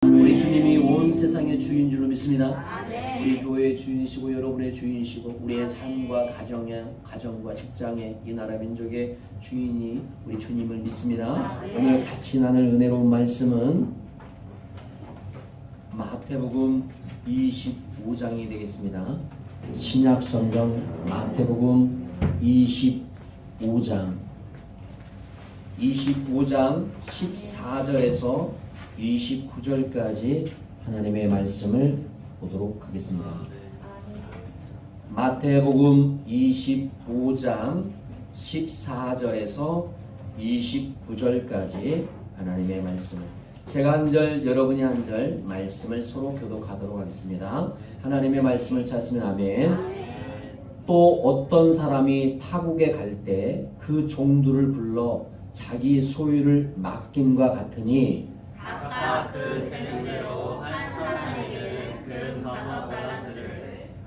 우리 주님이 온 세상의 주인 줄로 믿습니다. 아멘. 우리 교회의 주인이시고 여러분의 주인이시고 우리의 삶과 가정과 직장의 이 나라 민족의 주인이 우리 주님을 믿습니다. 오늘 같이 나눌 은혜로운 말씀은 마태복음 25장이 되겠습니다. 신약성경 마태복음 25장 14절에서 29절까지 하나님의 말씀을 보도록 하겠습니다. 마태복음 25장 14절에서 29절까지 하나님의 말씀을 제가 한 절 여러분이 한 절 말씀을 서로 교독하도록 하겠습니다. 하나님의 말씀을 찾으면 아멘. 또 어떤 사람이 타국에 갈 때 그 종들을 불러 자기 소유를 맡김과 같으니 각각 그 재능대로 한 사람에게는 그 5달란트를,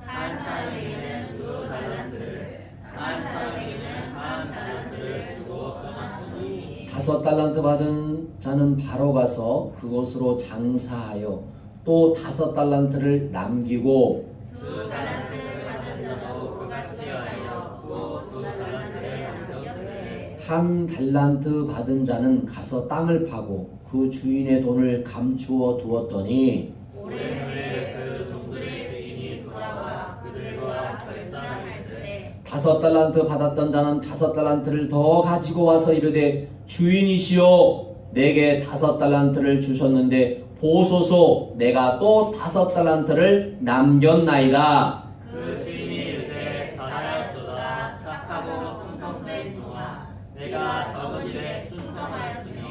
한 사람에게는 2달란트를, 한 사람에게는 1달란트를 주고 떠났더니 5달란트 받은 자는 바로 가서 그곳으로 장사하여 또 5달란트를 남기고 2달란트를 받은 자도 그같이 하여 또 2달란트를 남겼으니 1달란트 받은 자는 가서 땅을 파고 그 주인의 돈을 감추어 두었더니 오랜 후에 그 종들의 주인이 돌아와 그들과 결산할세 5달란트 받았던 자는 5달란트를 더 가지고 와서 이르되 주인이시여 내게 5달란트를 주셨는데 보소서 내가 또 5달란트를 남겼나이다. 그 주인이 이르되 잘하였도다 착하고 충성된 종아 내가 적은 일에 충성하였으며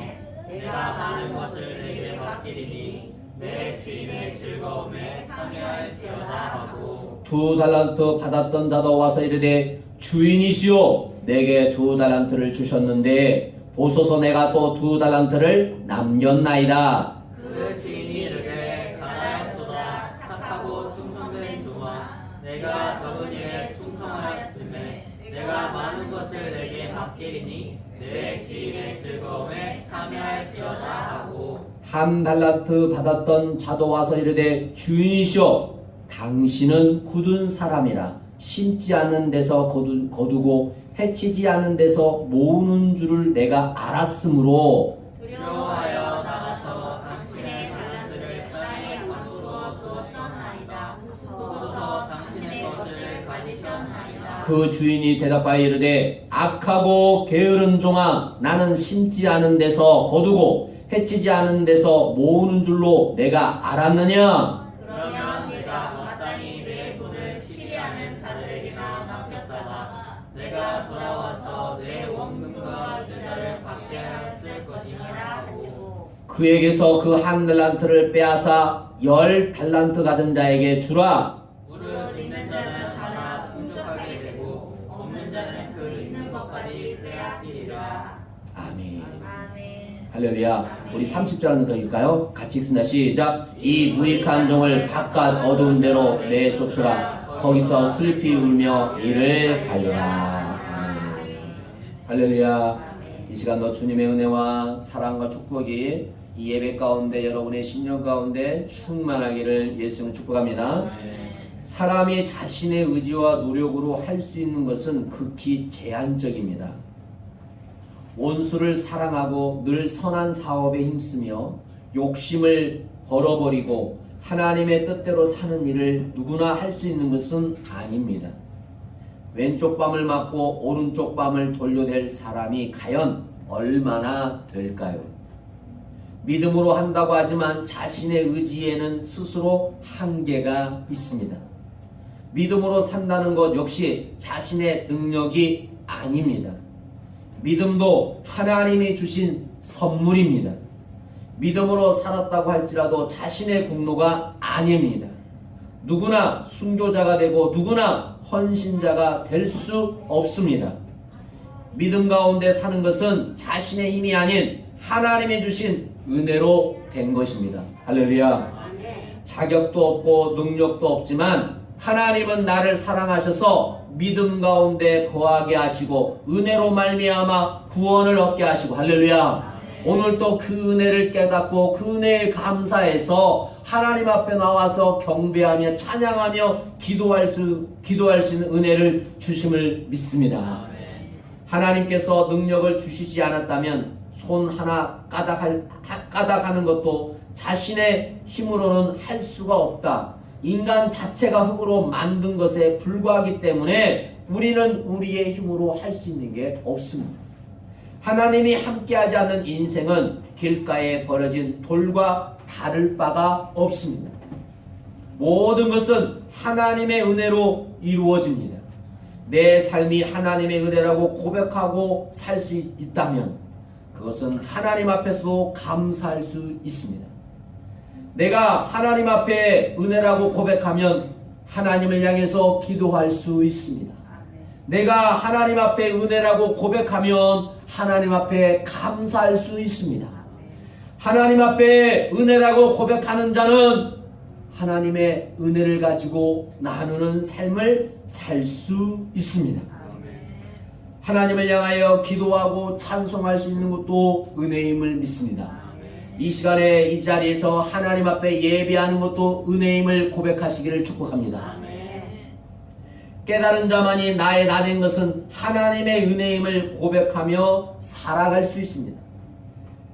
내가 많은 것을 내게 맡기리니 내 주인의 즐거움에 참여할지어다 하고 2달란트 받았던 자도 와서 이르되 주인이시여 내게 2달란트를 주셨는데 보소서 내가 또 2달란트를 남겼나이다. 그 주인이 이르되 잘하였도다 착하고 충성된 종아 내가 적은 일에 충성하였으며 내가 많은 것을 내게 맡기리니 내 주인의 즐거움에 참여할지어다 하고 1달란트 받았던 자도 와서 이르되 주인이시여 당신은 굳은 사람이라 심지 않는 데서 거두고 해치지 않는 데서 모으는 줄을 내가 알았으므로 두려워하여 나가서 당신의 달란트를 땅에 거두어 두었사옵나이다. 보소서 당신의 것을 가지셨나이다. 그 주인이 대답하여 이르되 악하고 게으른 종아 나는 심지 않은 데서 거두고 해치지 않은 데서 모으는 줄로 내가 알았느냐. 그러면 내가 마땅히 내 돈을 시기하는 자들에게나 맡겼다가 내가 돌아와서 내 원금과 이자를 받게 하였을 것이니라 하고 그에게서 그 1달란트를 빼앗아 10달란트 받은 자에게 주라. 무릇 있는 자는 하나 풍족하게 되고 없는 자는 그 있는 것까지 빼앗기리라. 아멘. 아멘. 할렐루야. 우리 30절 한번 더 읽을까요? 같이 읽습니다. 시작. 이 무익한 종을 바깥 어두운 데로 내쫓으라. 거기서 슬피 울며 이를 갈리라. 아멘. 할렐루야. 이 시간도 주님의 은혜와 사랑과 축복이 이 예배 가운데 여러분의 심령 가운데 충만하기를 예수님 축복합니다. 사람이 자신의 의지와 노력으로 할 수 있는 것은 극히 제한적입니다. 원수를 사랑하고 늘 선한 사업에 힘쓰며 욕심을 버려버리고 하나님의 뜻대로 사는 일을 누구나 할 수 있는 것은 아닙니다. 왼쪽 밤을 맞고 오른쪽 밤을 돌려댈 사람이 과연 얼마나 될까요? 믿음으로 한다고 하지만 자신의 의지에는 스스로 한계가 있습니다. 믿음으로 산다는 것 역시 자신의 능력이 아닙니다. 믿음도 하나님이 주신 선물입니다. 믿음으로 살았다고 할지라도 자신의 공로가 아닙니다. 누구나 순교자가 되고 누구나 헌신자가 될 수 없습니다. 믿음 가운데 사는 것은 자신의 힘이 아닌 하나님이 주신 은혜로 된 것입니다. 할렐루야. 자격도 없고 능력도 없지만 하나님은 나를 사랑하셔서 믿음 가운데 거하게 하시고 은혜로 말미암아 구원을 얻게 하시고 할렐루야. 오늘 또 그 은혜를 깨닫고 그 은혜에 감사해서 하나님 앞에 나와서 경배하며 찬양하며 기도할 수 있는 은혜를 주심을 믿습니다. 하나님께서 능력을 주시지 않았다면 손 하나 까닥하는 것도 자신의 힘으로는 할 수가 없다. 인간 자체가 흙으로 만든 것에 불과하기 때문에 우리는 우리의 힘으로 할 수 있는 게 없습니다. 하나님이 함께하지 않는 인생은 길가에 버려진 돌과 다를 바가 없습니다. 모든 것은 하나님의 은혜로 이루어집니다. 내 삶이 하나님의 은혜라고 고백하고 살 수 있다면 그것은 하나님 앞에서도 감사할 수 있습니다. 내가 하나님 앞에 은혜라고 고백하면 하나님을 향해서 기도할 수 있습니다. 내가 하나님 앞에 은혜라고 고백하면 하나님 앞에 감사할 수 있습니다. 하나님 앞에 은혜라고 고백하는 자는 하나님의 은혜를 가지고 나누는 삶을 살 수 있습니다. 하나님을 향하여 기도하고 찬송할 수 있는 것도 은혜임을 믿습니다. 이 시간에 이 자리에서 하나님 앞에 예배하는 것도 은혜임을 고백하시기를 축복합니다. 깨달은 자만이 나의 나된 것은 하나님의 은혜임을 고백하며 살아갈 수 있습니다.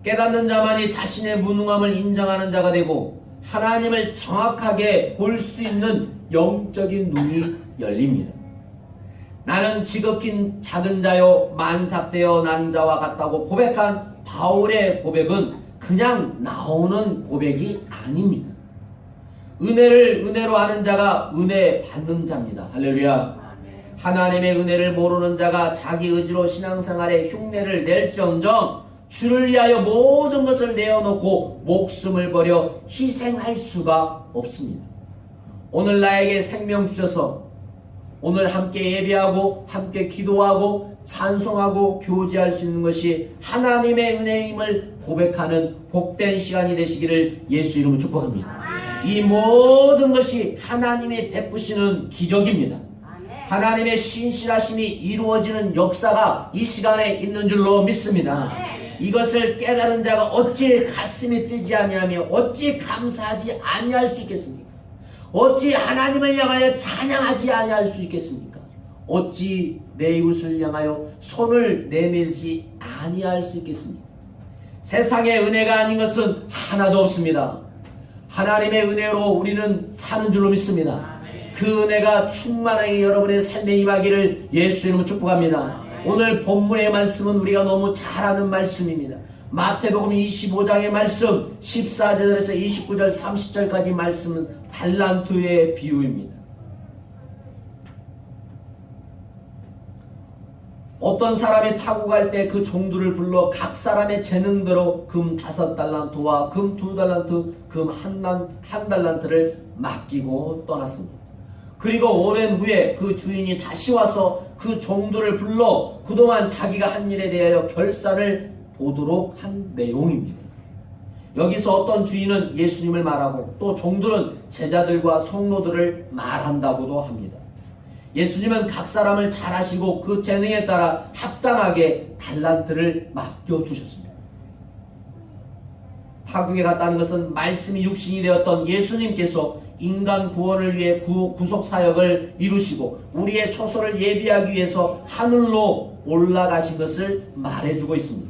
깨닫는 자만이 자신의 무능함을 인정하는 자가 되고 하나님을 정확하게 볼 수 있는 영적인 눈이 열립니다. 나는 지극히 작은 자요 만삭되어 난 자와 같다고 고백한 바울의 고백은 그냥 나오는 고백이 아닙니다. 은혜를 은혜로 아는 자가 은혜 받는 자입니다. 할렐루야. 하나님의 은혜를 모르는 자가 자기 의지로 신앙생활에 흉내를 낼지언정 주를 위하여 모든 것을 내어놓고 목숨을 버려 희생할 수가 없습니다. 오늘 나에게 생명 주셔서 오늘 함께 예배하고 함께 기도하고 찬송하고 교제할 수 있는 것이 하나님의 은혜임을 고백하는 복된 시간이 되시기를 예수 이름으로 축복합니다. 이 모든 것이 하나님이 베푸시는 기적입니다. 하나님의 신실하심이 이루어지는 역사가 이 시간에 있는 줄로 믿습니다. 이것을 깨달은 자가 어찌 가슴이 뛰지 아니하며 어찌 감사하지 아니할 수 있겠습니까? 어찌 하나님을 향하여 찬양하지 아니할 수 있겠습니까? 어찌 내 이웃을 향하여 손을 내밀지 아니할 수 있겠습니까? 세상의 은혜가 아닌 것은 하나도 없습니다. 하나님의 은혜로 우리는 사는 줄로 믿습니다. 그 은혜가 충만하게 여러분의 삶에 임하기를 예수 이름으로 축복합니다. 오늘 본문의 말씀은 우리가 너무 잘 아는 말씀입니다. 마태복음 25장의 말씀 14절에서 29절 30절까지 말씀은 달란트의 비유입니다. 어떤 사람이 타고 갈 때 그 종들을 불러 각 사람의 재능대로 금 5달란트와 금 2달란트, 금 한 달란트를 맡기고 떠났습니다. 그리고 오랜 후에 그 주인이 다시 와서 그 종들을 불러 그동안 자기가 한 일에 대하여 결산을 보도록 한 내용입니다. 여기서 어떤 주인은 예수님을 말하고 또 종들은 제자들과 성도들을 말한다고도 합니다. 예수님은 각 사람을 잘 아시고 그 재능에 따라 합당하게 달란트를 맡겨주셨습니다. 타국에 갔다는 것은 말씀이 육신이 되었던 예수님께서 인간 구원을 위해 구속 사역을 이루시고 우리의 초소를 예비하기 위해서 하늘로 올라가신 것을 말해주고 있습니다.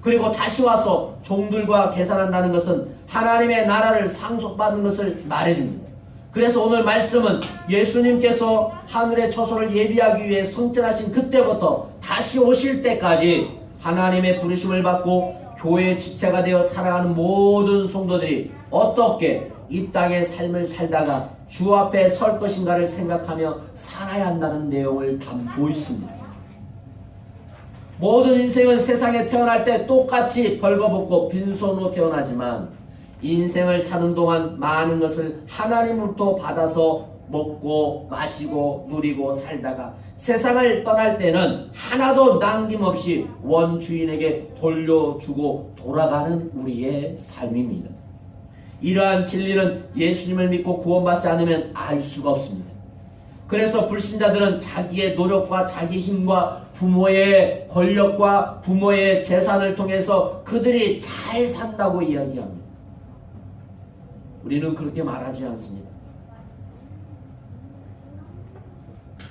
그리고 다시 와서 종들과 계산한다는 것은 하나님의 나라를 상속받는 것을 말해줍니다. 그래서 오늘 말씀은 예수님께서 하늘의 초소를 예비하기 위해 승천하신 그때부터 다시 오실 때까지 하나님의 부르심을 받고 교회의 지체가 되어 살아가는 모든 성도들이 어떻게 이 땅의 삶을 살다가 주 앞에 설 것인가를 생각하며 살아야 한다는 내용을 담고 있습니다. 모든 인생은 세상에 태어날 때 똑같이 벌거벗고 빈손으로 태어나지만 인생을 사는 동안 많은 것을 하나님으로부터 받아서 먹고 마시고 누리고 살다가 세상을 떠날 때는 하나도 남김없이 원주인에게 돌려주고 돌아가는 우리의 삶입니다. 이러한 진리는 예수님을 믿고 구원받지 않으면 알 수가 없습니다. 그래서 불신자들은 자기의 노력과 자기 힘과 부모의 권력과 부모의 재산을 통해서 그들이 잘 산다고 이야기합니다. 우리는 그렇게 말하지 않습니다.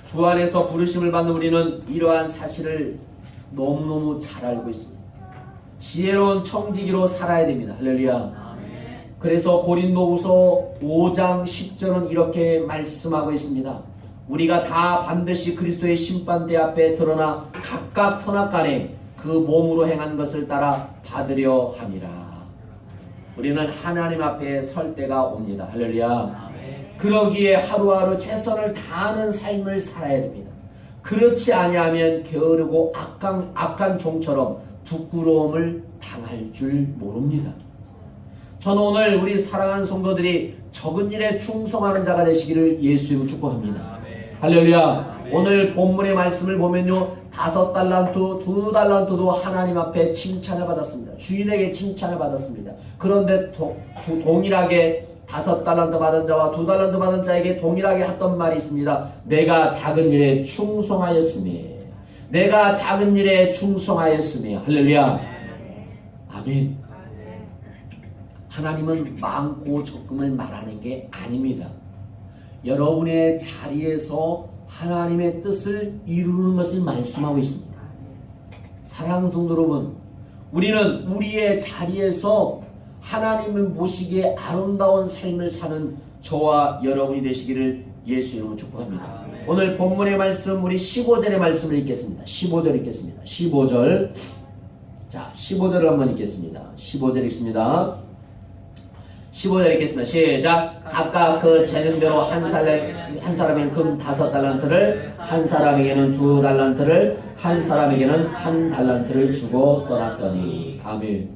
주 안에서 부르심을 받는 우리는 이러한 사실을 너무너무 잘 알고 있습니다. 지혜로운 청지기로 살아야 됩니다. 할렐루야. 그래서 고린도후서 5장 10절은 이렇게 말씀하고 있습니다. 우리가 다 반드시 그리스도의 심판대 앞에 드러나 각각 선악간에 그 몸으로 행한 것을 따라 받으려 함이라. 우리는 하나님 앞에 설 때가 옵니다. 할렐루야. 그러기에 하루하루 최선을 다하는 삶을 살아야 됩니다. 그렇지 아니하면 게으르고 악한 종처럼 부끄러움을 당할 줄 모릅니다. 저는 오늘 우리 사랑하는 성도들이 적은 일에 충성하는 자가 되시기를 예수님으로 축복합니다. 할렐루야. 오늘 본문의 말씀을 보면요, 5달란트, 2달란트도 하나님 앞에 칭찬을 받았습니다. 주인에게 칭찬을 받았습니다. 그런데 동일하게 5달란트 받은 자와 2달란트 받은 자에게 동일하게 했던 말이 있습니다. 내가 작은 일에 충성하였으니, 내가 작은 일에 충성하였으니. 할렐루야. 아멘. 하나님은 많고 적음을 말하는 게 아닙니다. 여러분의 자리에서 하나님의 뜻을 이루는 것을 말씀하고 있습니다. 사랑하는 성도 여러분, 우리는 우리의 자리에서 하나님을 모시기에 아름다운 삶을 사는 저와 여러분이 되시기를 예수 이름으로 축복합니다. 오늘 본문의 말씀, 우리 15절의 말씀을 읽겠습니다. 15절 읽겠습니다. 15절. 자, 15절을 한번 읽겠습니다. 15절 읽습니다. 15절 읽겠습니다. 시작. 각각 그 재능대로 한 사람에게는 금 5달란트를, 한 사람에게는 2달란트를, 한 사람에게는 1달란트를 주고 떠났더니. 아멘.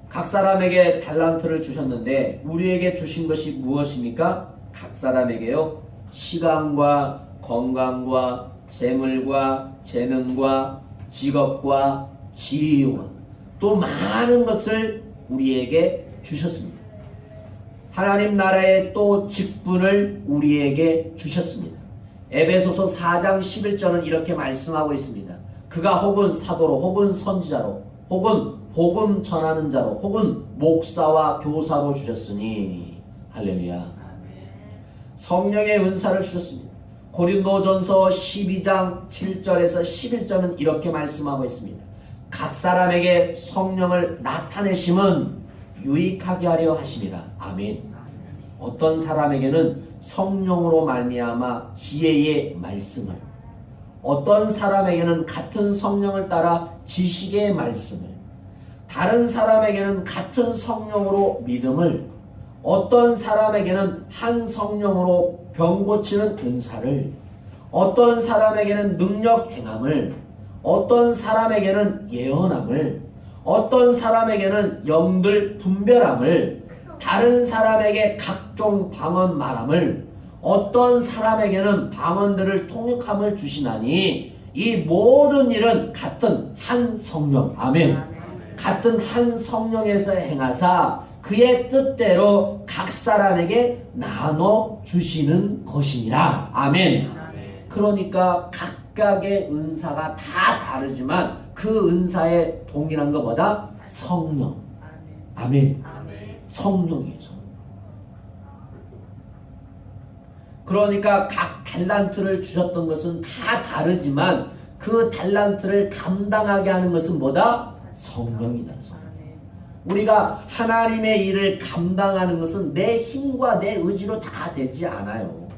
각 사람에게 달란트를 주셨는데 우리에게 주신 것이 무엇입니까? 각 사람에게요, 시간과 건강과 재물과 재능과 직업과 지위와 또 많은 것을 우리에게 주셨습니다. 하나님 나라의 또 직분을 우리에게 주셨습니다. 에베소서 4장 11절은 이렇게 말씀하고 있습니다. 그가 혹은 사도로, 혹은 선지자로, 혹은 복음 전하는 자로, 혹은 목사와 교사로 주셨으니. 할렐루야. 성령의 은사를 주셨습니다. 고린도전서 12장 7절에서 11절은 이렇게 말씀하고 있습니다. 각 사람에게 성령을 나타내심은 유익하게 하려 하심이라. 아멘. 어떤 사람에게는 성령으로 말미암아 지혜의 말씀을, 어떤 사람에게는 같은 성령을 따라 지식의 말씀을, 다른 사람에게는 같은 성령으로 믿음을, 어떤 사람에게는 한 성령으로 병 고치는 은사를, 어떤 사람에게는 능력 행함을, 어떤 사람에게는 예언함을, 어떤 사람에게는 영들 분별함을, 다른 사람에게 각종 방언 말함을, 어떤 사람에게는 방언들을 통역함을 주시나니 이 모든 일은 같은 한 성령. 아멘. 같은 한 성령에서 행하사 그의 뜻대로 각 사람에게 나눠 주시는 것이니라. 아멘. 그러니까 각각의 은사가 다 다르지만 그 은사에 동일한 것보다 성령. 아멘. 성령이에요. 성령. 그러니까 각 달란트를 주셨던 것은 다 다르지만 그 달란트를 감당하게 하는 것은 뭐다? 성령이다. 성령. 우리가 하나님의 일을 감당하는 것은 내 힘과 내 의지로 다 되지 않아요.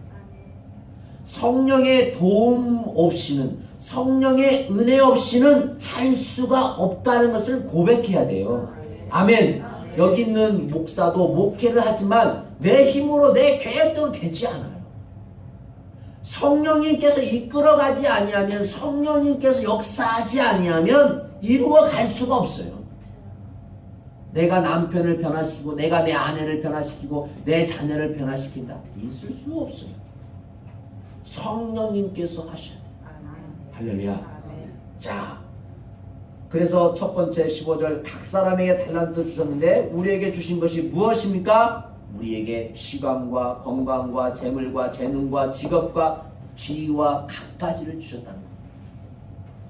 성령의 도움 없이는, 성령의 은혜 없이는 할 수가 없다는 것을 고백해야 돼요. 아멘. 여기 있는 목사도 목회를 하지만 내 힘으로 내 계획대로 되지 않아요. 성령님께서 이끌어가지 아니하면, 성령님께서 역사하지 아니하면 이루어갈 수가 없어요. 내가 남편을 변화시키고, 내가 내 아내를 변화시키고, 내 자녀를 변화시킨다. 있을 수 없어요. 성령님께서 하셔야 돼요. 할렐루야. 자, 그래서 첫 번째 15절, 각 사람에게 달란트를 주셨는데 우리에게 주신 것이 무엇입니까? 우리에게 시간과 건강과 재물과 재능과 직업과 지위와 각가지를 주셨다는 겁니다.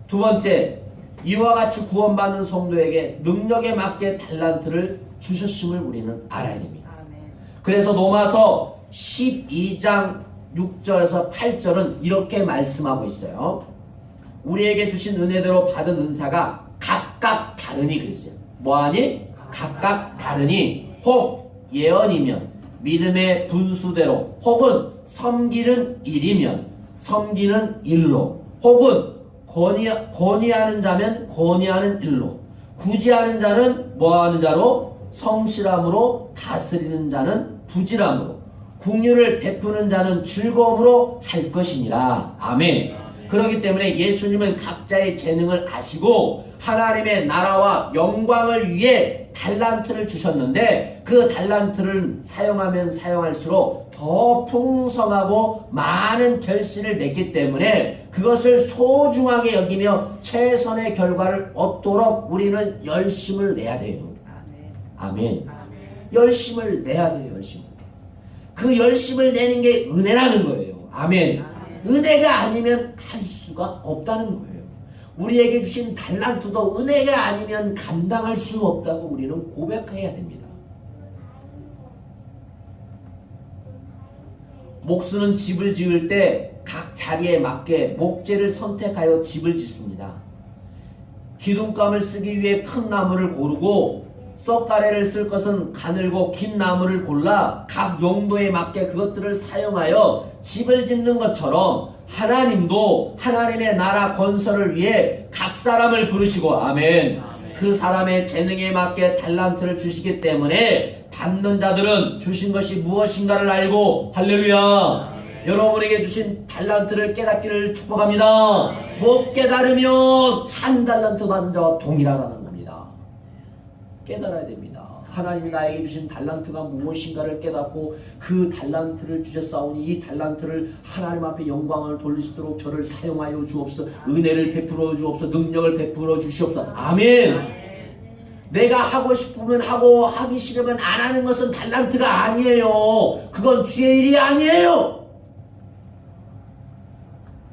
두 번째, 이와 같이 구원받는 성도에게 능력에 맞게 달란트를 주셨음을 우리는 알아야 됩니다. 그래서 로마서 12장 6절에서 8절은 이렇게 말씀하고 있어요. 우리에게 주신 은혜대로 받은 은사가 각각 다르니 그랬어요. 뭐하니? 각각 다르니 혹 예언이면 믿음의 분수대로, 혹은 섬기는 일이면 섬기는 일로, 혹은 권위하는 자면 권위하는 일로, 구제하는 자는 뭐하는 자로? 성실함으로, 다스리는 자는 부지람으로, 긍휼을 베푸는 자는 즐거움으로 할 것이니라. 아멘. 그렇기 때문에 예수님은 각자의 재능을 아시고 하나님의 나라와 영광을 위해 달란트를 주셨는데, 그 달란트를 사용하면 사용할수록 더 풍성하고 많은 결실을 냈기 때문에 그것을 소중하게 여기며 최선의 결과를 얻도록 우리는 열심을 내야 돼요. 아멘. 열심을 내야 돼요. 열심. 그 열심을 내는 게 은혜라는 거예요. 아멘. 은혜가 아니면 할 수가 없다는 거예요. 우리에게 주신 달란트도 은혜가 아니면 감당할 수 없다고 우리는 고백해야 됩니다. 목수는 집을 지을 때 각 자리에 맞게 목재를 선택하여 집을 짓습니다. 기둥감을 쓰기 위해 큰 나무를 고르고 썩가래를 쓸 것은 가늘고 긴 나무를 골라 각 용도에 맞게 그것들을 사용하여 집을 짓는 것처럼 하나님도 하나님의 나라 건설을 위해 각 사람을 부르시고, 아멘, 그 사람의 재능에 맞게 달란트를 주시기 때문에 받는 자들은 주신 것이 무엇인가를 알고, 할렐루야, 여러분에게 주신 달란트를 깨닫기를 축복합니다. 못 깨달으면 한 달란트 받은 자와 동일하다는 겁니다. 깨달아야 됩니다. 하나님이 나에게 주신 달란트가 무엇인가를 깨닫고 그 달란트를 주셨사오니 이 달란트를 하나님 앞에 영광을 돌릴 수 있도록 저를 사용하여 주옵소서. 은혜를 베풀어 주옵소서. 능력을 베풀어 주시옵소서. 아멘. 내가 하고 싶으면 하고 하기 싫으면 안 하는 것은 달란트가 아니에요. 그건 주의 일이 아니에요.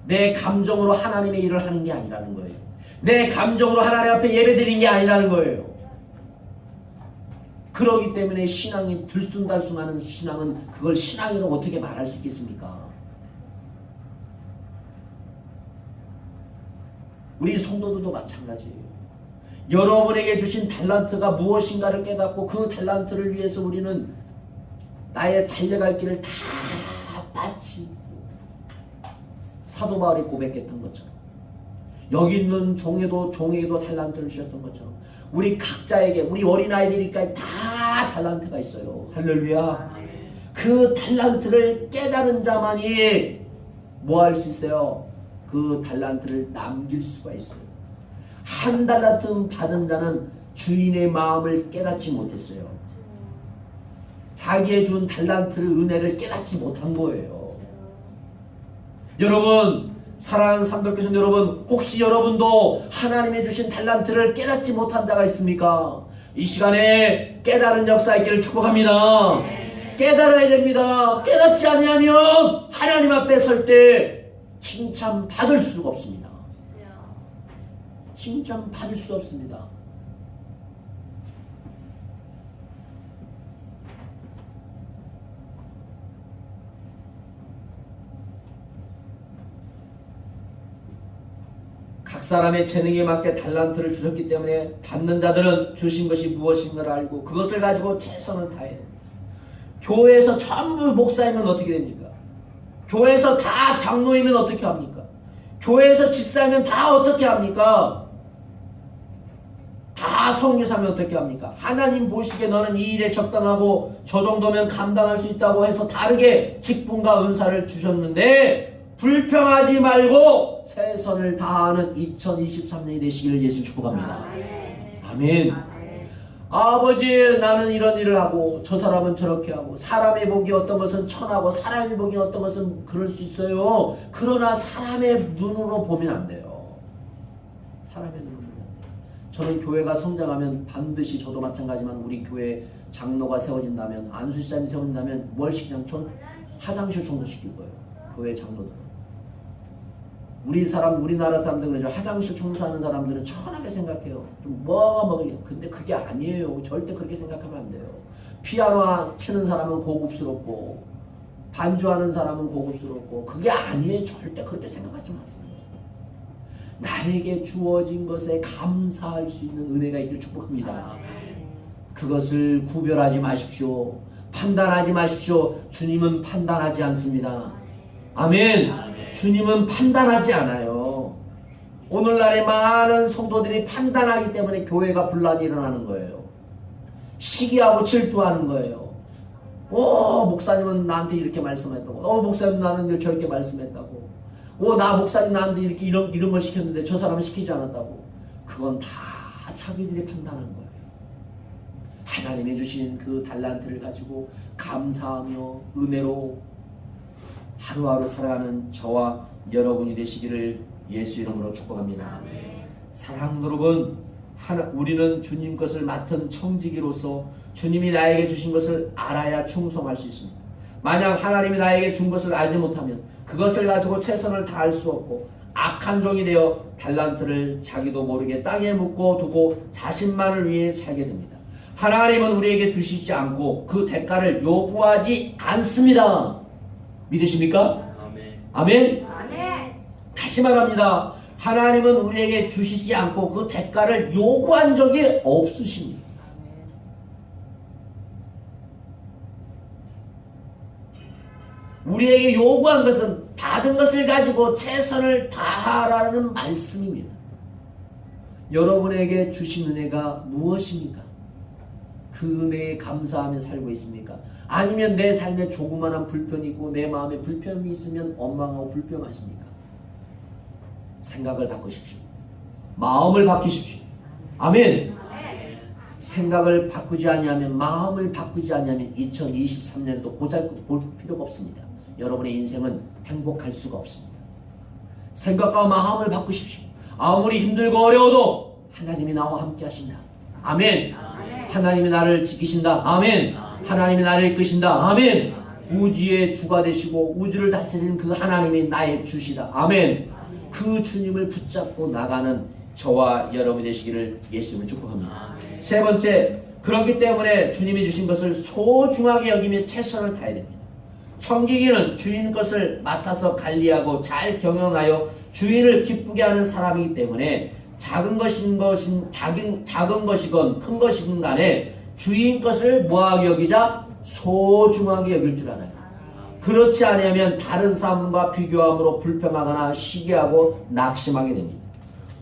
내 감정으로 하나님의 일을 하는 게 아니라는 거예요. 내 감정으로 하나님 앞에 예배드리는 게 아니라는 거예요. 그러기 때문에 신앙이 들쑥날쑥하는 신앙은 그걸 신앙이라고 어떻게 말할 수 있겠습니까? 우리 성도들도 마찬가지예요. 여러분에게 주신 달란트가 무엇인가를 깨닫고 그 달란트를 위해서 우리는 나의 달려갈 길을 다 바치고, 사도 바울이 고백했던 것처럼 여기 있는 종에게도 달란트를 주셨던 것처럼 우리 각자에게, 우리 어린아이들이니까 다 달란트가 있어요. 할렐루야. 그 달란트를 깨달은 자만이 뭐 할 수 있어요? 그 달란트를 남길 수가 있어요. 한 달란트 받은 자는 주인의 마음을 깨닫지 못했어요. 자기의 준 달란트를, 은혜를 깨닫지 못한 거예요. 여러분, 사랑하는 산돌교신 여러분, 혹시 여러분도 하나님의 주신 달란트를 깨닫지 못한 자가 있습니까? 이 시간에 깨달은 역사 있기를 축복합니다. 깨달아야 됩니다. 깨닫지 아니하면 하나님 앞에 설 때 칭찬 받을 수가 없습니다. 칭찬 받을 수 없습니다. 각 사람의 재능에 맞게 달란트를 주셨기 때문에 받는 자들은 주신 것이 무엇인가를 알고 그것을 가지고 최선을 다해야 됩니다. 교회에서 전부 목사이면 어떻게 됩니까? 교회에서 다 장로이면 어떻게 합니까? 교회에서 집사이면 다 어떻게 합니까? 다 성교사면 어떻게 합니까? 하나님 보시기에 너는 이 일에 적당하고 저 정도면 감당할 수 있다고 해서 다르게 직분과 은사를 주셨는데 불평하지 말고 최선을 다하는 2023년이 되시기를 예수 축복합니다. 아멘. 아버지, 나는 이런 일을 하고 저 사람은 저렇게 하고 사람의 복이 어떤 것은 천하고 사람의 복이 어떤 것은 그럴 수 있어요. 그러나 사람의 눈으로 보면 안 돼요. 사람의 눈으로 보면 안 돼요. 저는 교회가 성장하면 반드시 저도 마찬가지지만 우리 교회 장로가 세워진다면 안수시장이 세워진다면 뭘 시키냐면 전 화장실 청소시킬 거예요. 교회 장로들은. 우리나라 사람들은 그러죠. 화장실 청소하는 사람들은 천하게 생각해요. 좀 뭐가 먹으려. 근데 그게 아니에요. 절대 그렇게 생각하면 안 돼요. 피아노 치는 사람은 고급스럽고 반주하는 사람은 고급스럽고 그게 아니에요. 절대 그렇게 생각하지 마세요. 나에게 주어진 것에 감사할 수 있는 은혜가 있길 축복합니다. 그것을 구별하지 마십시오. 판단하지 마십시오. 주님은 판단하지 않습니다. 아멘. 주님은 판단하지 않아요. 오늘날의 많은 성도들이 판단하기 때문에 교회가 분란이 일어나는 거예요. 시기하고 질투하는 거예요. 목사님은 나한테 이렇게 말씀했다고. 목사님 나는 저렇게 말씀했다고. 나 목사님 나한테 이렇게 이런 걸 시켰는데 저 사람은 시키지 않았다고. 그건 다 자기들이 판단한 거예요. 하나님이 주신 그 달란트를 가지고 감사하며 은혜로 하루하루 살아가는 저와 여러분이 되시기를 예수 이름으로 축복합니다. 사랑하는 여러분, 우리는 주님 것을 맡은 청지기로서 주님이 나에게 주신 것을 알아야 충성할 수 있습니다. 만약 하나님이 나에게 준 것을 알지 못하면 그것을 가지고 최선을 다할 수 없고 악한 종이 되어 달란트를 자기도 모르게 땅에 묻고 두고 자신만을 위해 살게 됩니다. 하나님은 우리에게 주시지 않고 그 대가를 요구하지 않습니다. 믿으십니까? 아멘? 아멘. 다시 말합니다. 하나님은 우리에게 주시지 않고 그 대가를 요구한 적이 없으십니다. 우리에게 요구한 것은 받은 것을 가지고 최선을 다하라는 말씀입니다. 여러분에게 주신 은혜가 무엇입니까? 그 은혜에 감사하며 살고 있습니까? 아니면 내 삶에 조그마한 불편이 있고 내 마음에 불편이 있으면 원망하고 불평하십니까? 생각을 바꾸십시오. 마음을 바꾸십시오. 아멘. 생각을 바꾸지 않으면, 마음을 바꾸지 않으면 2023년에도 보잘 필요가 없습니다. 여러분의 인생은 행복할 수가 없습니다. 생각과 마음을 바꾸십시오. 아무리 힘들고 어려워도 하나님이 나와 함께 하신다. 아멘. 하나님이 나를 지키신다. 아멘. 하나님이 나를 이끄신다. 아멘. 우주의 주가 되시고 우주를 다스리는 그 하나님이 나의 주시다. 아멘. 그 주님을 붙잡고 나가는 저와 여러분이 되시기를 예수님을 축복합니다. 세 번째, 그렇기 때문에 주님이 주신 것을 소중하게 여기며 최선을 다해야 됩니다. 청지기는 주인 것을 맡아서 관리하고 잘 경영하여 주인을 기쁘게 하는 사람이기 때문에 작은 것이건 큰 것이건 간에 주인 것을 뭐하게 여기자? 소중하게 여길 줄 알아요. 그렇지 않으면 다른 사람과 비교함으로 불평하거나 시기하고 낙심하게 됩니다.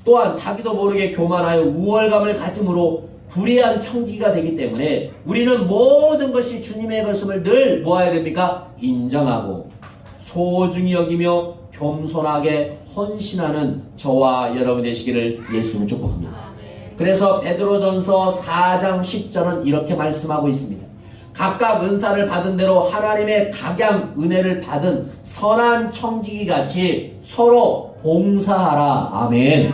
또한 자기도 모르게 교만하여 우월감을 가짐으로 불의한 청지기가 되기 때문에 우리는 모든 것이 주님의 것임을 늘 뭐해야 됩니까? 인정하고 소중히 여기며 겸손하게 헌신하는 저와 여러분 되시기를 예수님 축복합니다. 그래서 베드로전서 4장 10절은 이렇게 말씀하고 있습니다. 각각 은사를 받은 대로 하나님의 각양 은혜를 받은 선한 청지기 같이 서로 봉사하라. 아멘.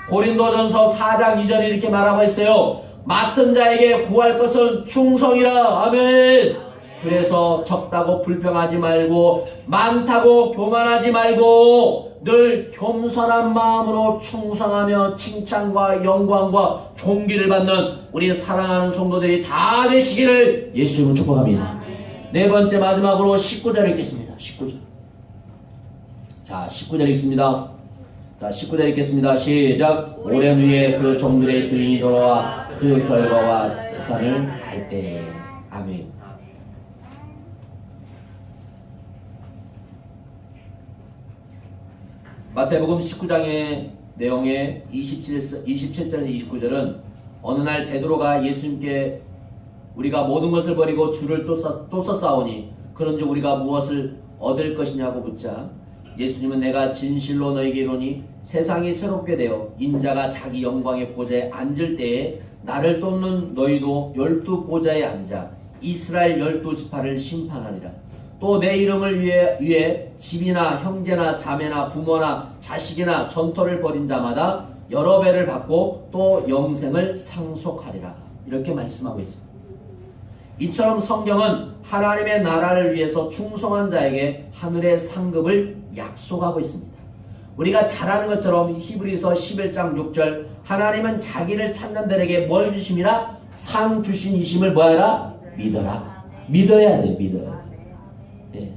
고린도전서 4장 2절에 이렇게 말하고 있어요. 맡은 자에게 구할 것은 충성이라. 아멘. 그래서 적다고 불평하지 말고 많다고 교만하지 말고 늘 겸손한 마음으로 충성하며 칭찬과 영광과 존귀를 받는 우리 사랑하는 성도들이 다 되시기를 예수님은 축복합니다. 네 번째 마지막으로 19절 읽겠습니다. 19절. 자, 19절 읽습니다. 자, 19절 읽겠습니다. 시작. 오랜 후에 그 종들의 주인이 돌아와 그 결과와 재산을 알 때. 아멘. 마태복음 19장의 내용의 27절에서 29절은 어느 날 베드로가 예수님께 우리가 모든 것을 버리고 주를 쫓아 싸우니 그런즉 우리가 무엇을 얻을 것이냐고 묻자 예수님은 내가 진실로 너에게 이르노니 세상이 새롭게 되어 인자가 자기 영광의 보좌에 앉을 때에 나를 쫓는 너희도 12보좌에 앉아 이스라엘 12지파를 심판하리라. 또 내 이름을 위해 집이나 형제나 자매나 부모나 자식이나 전토를 벌인 자마다 여러 배를 받고 또 영생을 상속하리라. 이렇게 말씀하고 있습니다. 이처럼 성경은 하나님의 나라를 위해서 충성한 자에게 하늘의 상급을 약속하고 있습니다. 우리가 잘 아는 것처럼 히브리서 11장 6절 하나님은 자기를 찾는 자에게 뭘 주심이라? 상 주신 이심을 뭐하라? 믿어라. 믿어야 돼. 믿어야 돼. 예.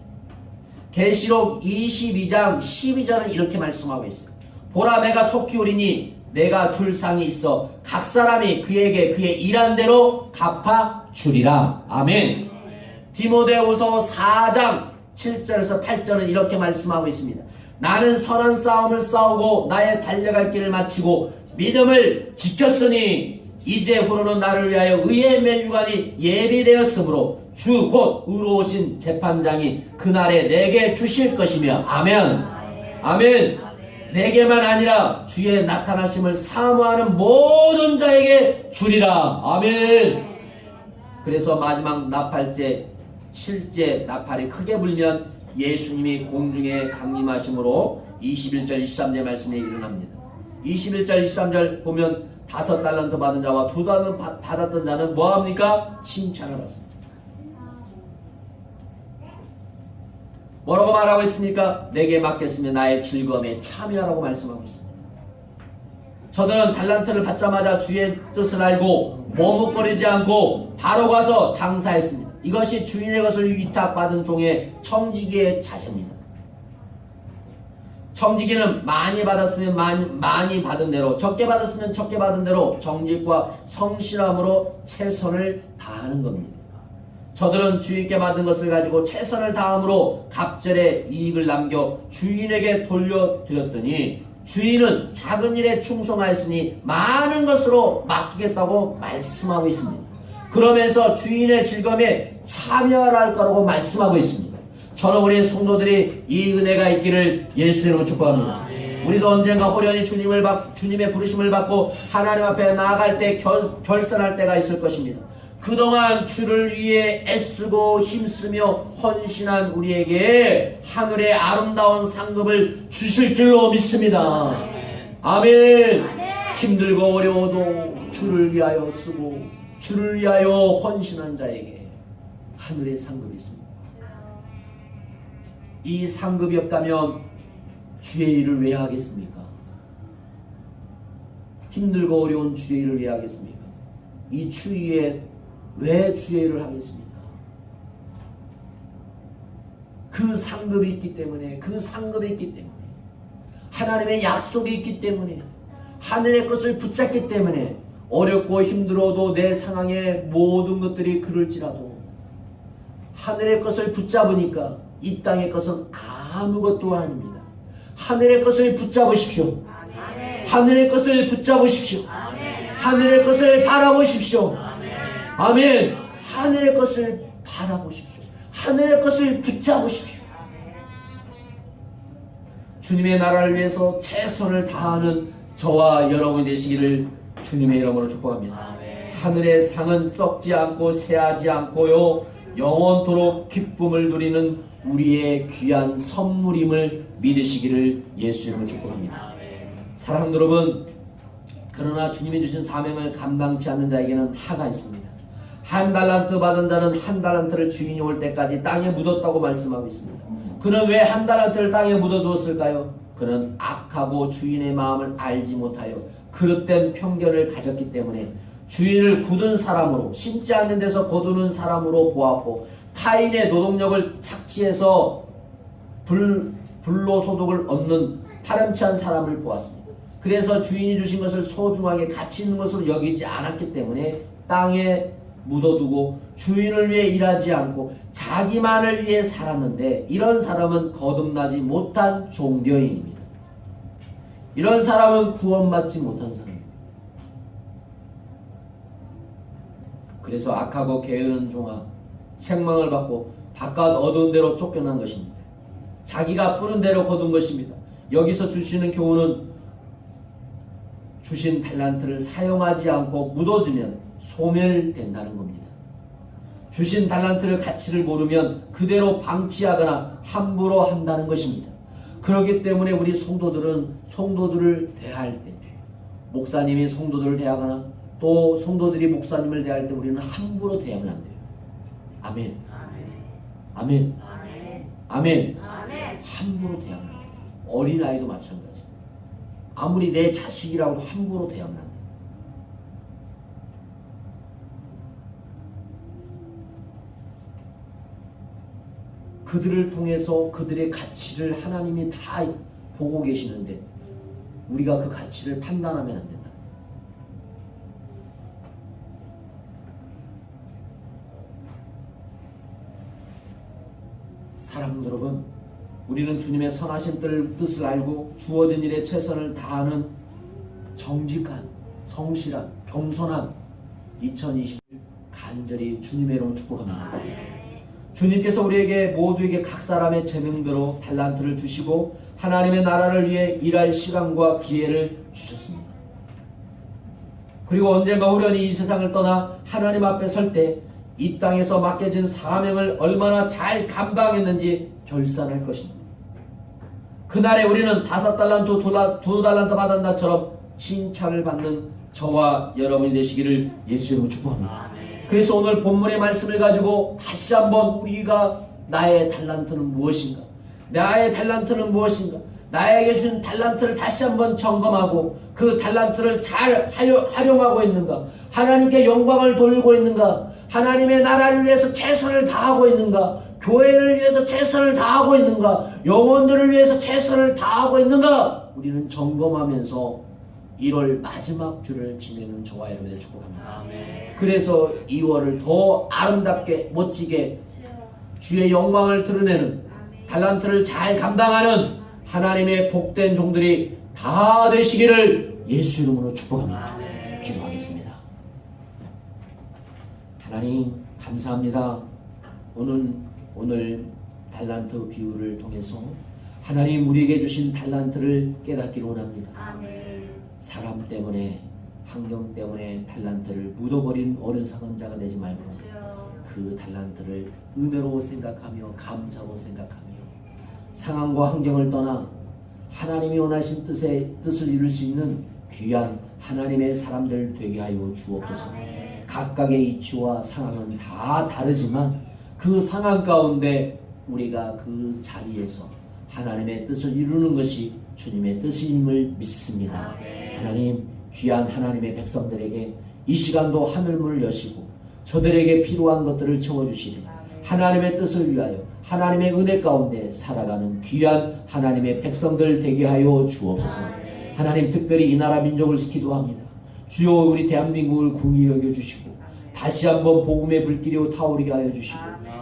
계시록 22장 12절은 이렇게 말씀하고 있어요. 보라 내가 속히 오리니 내가 줄 상이 있어 각 사람이 그에게 그의 일한 대로 갚아 주리라. 아멘. 디모데후서 4장 7절에서 8절은 이렇게 말씀하고 있습니다. 나는 선한 싸움을 싸우고 나의 달려갈 길을 마치고 믿음을 지켰으니 이제 후로는 나를 위하여 의의 면류관이 예비되었으므로 주 곧 의로우신 재판장이 그날에 내게 주실 것이며 아멘. 아멘. 내게만 아니라 주의 나타나심을 사모하는 모든 자에게 주리라. 아멘. 그래서 마지막 나팔째 7째 나팔이 크게 불면 예수님이 공중에 강림하심으로 21절 23절 말씀에 일어납니다. 21절 23절 보면 5달란트 받은 자와 2달란트 받았던 자는 뭐합니까? 칭찬을 받습니다. 뭐라고 말하고 있습니까? 내게 맡겼으면 나의 즐거움에 참여하라고 말씀하고 있습니다. 저들은 달란트를 받자마자 주의 뜻을 알고 머뭇거리지 않고 바로 가서 장사했습니다. 이것이 주인의 것을 위탁받은 종의 청지기의 자세입니다. 청지기는 많이 받았으면 많이 받은 대로, 적게 받았으면 적게 받은 대로 정직과 성실함으로 최선을 다하는 겁니다. 저들은 주인께 받은 것을 가지고 최선을 다함으로 갑절에 이익을 남겨 주인에게 돌려드렸더니 주인은 작은 일에 충성하였으니 많은 것으로 맡기겠다고 말씀하고 있습니다. 그러면서 주인의 즐거움에 참여하라 할 거라고 말씀하고 있습니다. 저는 우리 성도들이 이 은혜가 있기를 예수 이름으로 축복합니다. 우리도 언젠가 호련히 주님의 부르심을 받고 하나님 앞에 나아갈 때 결산할 때가 있을 것입니다. 그동안 주를 위해 애쓰고 힘쓰며 헌신한 우리에게 하늘의 아름다운 상급을 주실 줄로 믿습니다. 아멘. 힘들고 어려워도 주를 위하여 쓰고 주를 위하여 헌신한 자에게 하늘의 상급이 있습니다. 이 상급이 없다면 주의 일을 왜 하겠습니까? 힘들고 어려운 주의 일을 왜 하겠습니까? 이 추위에 왜 주의 일을 하겠습니까? 그 상급이 있기 때문에, 그 상급이 있기 때문에, 하나님의 약속이 있기 때문에, 하늘의 것을 붙잡기 때문에 어렵고 힘들어도 내 상황의 모든 것들이 그럴지라도 하늘의 것을 붙잡으니까 이 땅의 것은 아무것도 아닙니다. 하늘의 것을 붙잡으십시오. 하늘의 것을 붙잡으십시오. 하늘의 것을 바라보십시오. 아멘. 하늘의 것을 바라보십시오. 하늘의 것을 붙잡으십시오. 주님의 나라를 위해서 최선을 다하는 저와 여러분이 되시기를 주님의 이름으로 축복합니다. 하늘의 상은 썩지 않고 쇠하지 않고요 영원토록 기쁨을 누리는 우리의 귀한 선물임을 믿으시기를 예수 이름으로 축복합니다. 사랑하는 여러분, 그러나 주님이 주신 사명을 감당치 않는 자에게는 하가 있습니다. 1달란트 받은 자는 1달란트를 주인이 올 때까지 땅에 묻었다고 말씀하고 있습니다. 그는 왜 1달란트를 땅에 묻어두었을까요? 그는 악하고 주인의 마음을 알지 못하여 그릇된 편견을 가졌기 때문에 주인을 굳은 사람으로, 심지 않는 데서 거두는 사람으로 보았고 타인의 노동력을 착취해서 불로소득을 얻는 파렴치한 사람을 보았습니다. 그래서 주인이 주신 것을 소중하게 가치 있는 것으로 여기지 않았기 때문에 땅에 묻어두고 주인을 위해 일하지 않고 자기만을 위해 살았는데, 이런 사람은 거듭나지 못한 종교인입니다. 이런 사람은 구원받지 못한 사람입니다. 그래서 악하고 게으른 종아 책망을 받고 바깥 어두운 데로 쫓겨난 것입니다. 자기가 뿌른 대로 거둔 것입니다. 여기서 주시는 교훈은 주신 달란트를 사용하지 않고 묻어주면 소멸된다는 겁니다. 주신 달란트를 가치를 모르면 그대로 방치하거나 함부로 한다는 것입니다. 그렇기 때문에 우리 성도들은 성도들을 대할 때 목사님이 성도들을 대하거나 또 성도들이 목사님을 대할 때 우리는 함부로 대하면 안 돼요. 아멘. 아멘. 아멘. 함부로 대하면 안 돼요. 어린아이도 마찬가지. 아무리 내 자식이라고 함부로 대하면 안 돼요. 그들을 통해서 그들의 가치를 하나님이 다 보고 계시는데 우리가 그 가치를 판단하면 안 된다. 사랑하는 여러분, 우리는 주님의 선하신 뜻을 알고 주어진 일에 최선을 다하는 정직한, 성실한, 겸손한 2020을 간절히 주님의 이름으로 축복합니다. 주님께서 우리에게 모두에게 각 사람의 재능대로 달란트를 주시고 하나님의 나라를 위해 일할 시간과 기회를 주셨습니다. 그리고 언젠가 후련히 이 세상을 떠나 하나님 앞에 설 때 이 땅에서 맡겨진 사명을 얼마나 잘 감당했는지 결산할 것입니다. 그날에 우리는 5달란트, 2달란트 받은 나처럼 칭찬을 받는 저와 여러분이 되시기를 예수 이름으로 축복합니다. 그래서 오늘 본문의 말씀을 가지고 다시 한번 우리가 나의 달란트는 무엇인가? 나의 달란트는 무엇인가? 나에게 준 달란트를 다시 한번 점검하고 그 달란트를 잘 활용하고 있는가? 하나님께 영광을 돌리고 있는가? 하나님의 나라를 위해서 최선을 다하고 있는가? 교회를 위해서 최선을 다하고 있는가? 영혼들을 위해서 최선을 다하고 있는가? 우리는 점검하면서 1월 마지막 주를 지내는 저와 여러분을 축복합니다. 그래서 2월을 더 아름답게 멋지게 주의 영광을 드러내는 달란트를 잘 감당하는 하나님의 복된 종들이 다 되시기를 예수 이름으로 축복합니다. 기도하겠습니다. 하나님 감사합니다. 오늘 달란트 비유를 통해서 하나님 우리에게 주신 달란트를 깨닫기를 원합니다. 사람 때문에 환경 때문에 달란트를 묻어버린 어리석은 자가 되지 말고 그 달란트를 은혜로 생각하며 감사로 생각하며 상황과 환경을 떠나 하나님이 원하신 뜻을 이룰 수 있는 귀한 하나님의 사람들 되게 하여 주옵소서. 각각의 이치와 상황은 다 다르지만 그 상황 가운데 우리가 그 자리에서 하나님의 뜻을 이루는 것이 주님의 뜻임을 믿습니다. 하나님, 귀한 하나님의 백성들에게 이 시간도 하늘문을 여시고 저들에게 필요한 것들을 채워주시리 하나님의 뜻을 위하여 하나님의 은혜 가운데 살아가는 귀한 하나님의 백성들 되게 하여 주옵소서. 하나님, 특별히 이 나라 민족을 기도합니다. 주여, 우리 대한민국을 궁히 여겨주시고 다시 한번 복음의 불길이 타오르게 하여 주시고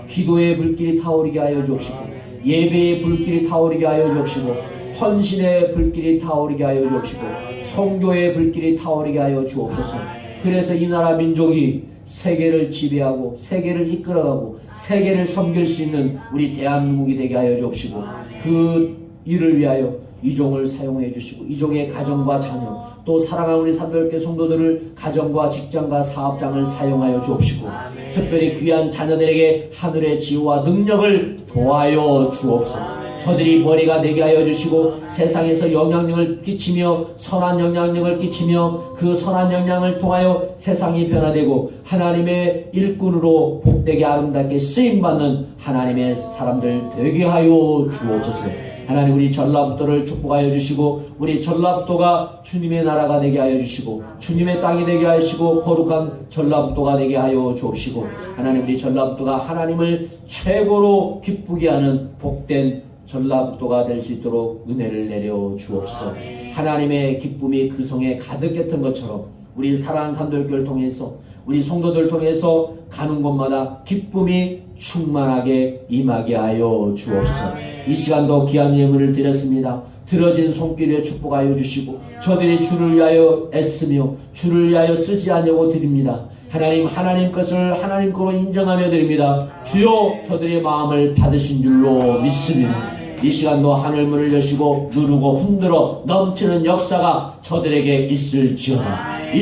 기도의 불길이 타오르게 하여 주옵시고 예배의 불길이 타오르게 하여 주옵시고 헌신의 불길이 타오르게 하여 주옵시고 선교의 불길이 타오르게 하여 주옵소서. 그래서 이 나라 민족이 세계를 지배하고 세계를 이끌어가고 세계를 섬길 수 있는 우리 대한민국이 되게 하여 주옵시고 그 일을 위하여 이종을 사용해 주시고 이종의 가정과 자녀 또 사랑하는 우리 산돌교회 성도들을 가정과 직장과 사업장을 사용하여 주옵시고 특별히 귀한 자녀들에게 하늘의 지혜와 능력을 도하여 주옵소서. 저들이 머리가 되게 하여 주시고 세상에서 영향력을 끼치며 선한 영향력을 끼치며 그 선한 영향을 통하여 세상이 변화되고 하나님의 일꾼으로 복되게 아름답게 쓰임받는 하나님의 사람들 되게 하여 주옵소서. 하나님, 우리 전라북도를 축복하여 주시고 우리 전라북도가 주님의 나라가 되게 하여 주시고 주님의 땅이 되게 하시고 거룩한 전라북도가 되게 하여 주옵시고 하나님, 우리 전라북도가 하나님을 최고로 기쁘게 하는 복된 전라북도가 될 수 있도록 은혜를 내려 주옵소서. 하나님의 기쁨이 그 성에 가득했던 것처럼 우리 사랑하는 산돌교회를 통해서 우리 성도들 통해서 가는 곳마다 기쁨이 충만하게 임하게 하여 주옵소서. 이 시간도 귀한 예물을 드렸습니다. 들어진 손길에 축복하여 주시고 저들이 주를 위하여 애쓰며 주를 위하여 쓰지 않냐고 드립니다. 하나님 것을 하나님 거로 인정하며 드립니다. 주여, 저들의 마음을 받으신 줄로 믿습니다. 이 시간도 하늘문을 여시고 누르고 흔들어 넘치는 역사가 저들에게 있을지어다.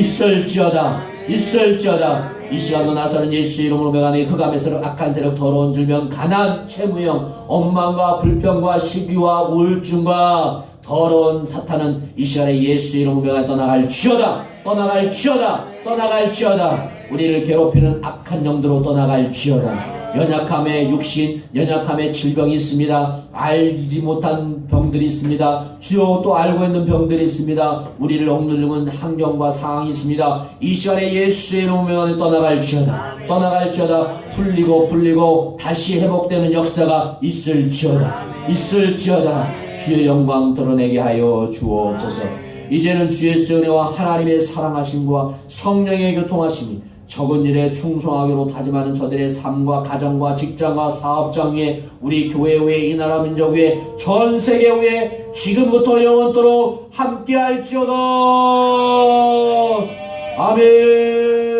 이 시간도 나서는 예수 이름으로 명하니 흑암의 세력, 악한 세력, 더러운 질병, 가난, 채무형, 엉망과 불평과 시기와 우울증과 더러운 사탄은 이 시간에 예수의 이름으로 떠나갈지어다. 떠나갈지어다. 떠나갈지어다. 우리를 괴롭히는 악한 영들로 떠나갈지어다. 연약함의 육신, 연약함의 질병이 있습니다. 알지 못한 병들이 있습니다. 주요 또 알고 있는 병들이 있습니다. 우리를 억누르는 환경과 상황이 있습니다. 이 시간에 예수의 이름으로 떠나갈지어다. 떠나갈지어다. 풀리고 다시 회복되는 역사가 있을지어다. 주의 영광 드러내게 하여 주옵소서. 이제는 주의 은혜와 하나님의 사랑하심과 성령의 교통하심이 적은 일에 충성하기로 다짐하는 저들의 삶과 가정과 직장과 사업장 위에 우리 교회 위에 이 나라 민족 위에 전 세계 위에 지금부터 영원토록 함께할지어다. 아멘.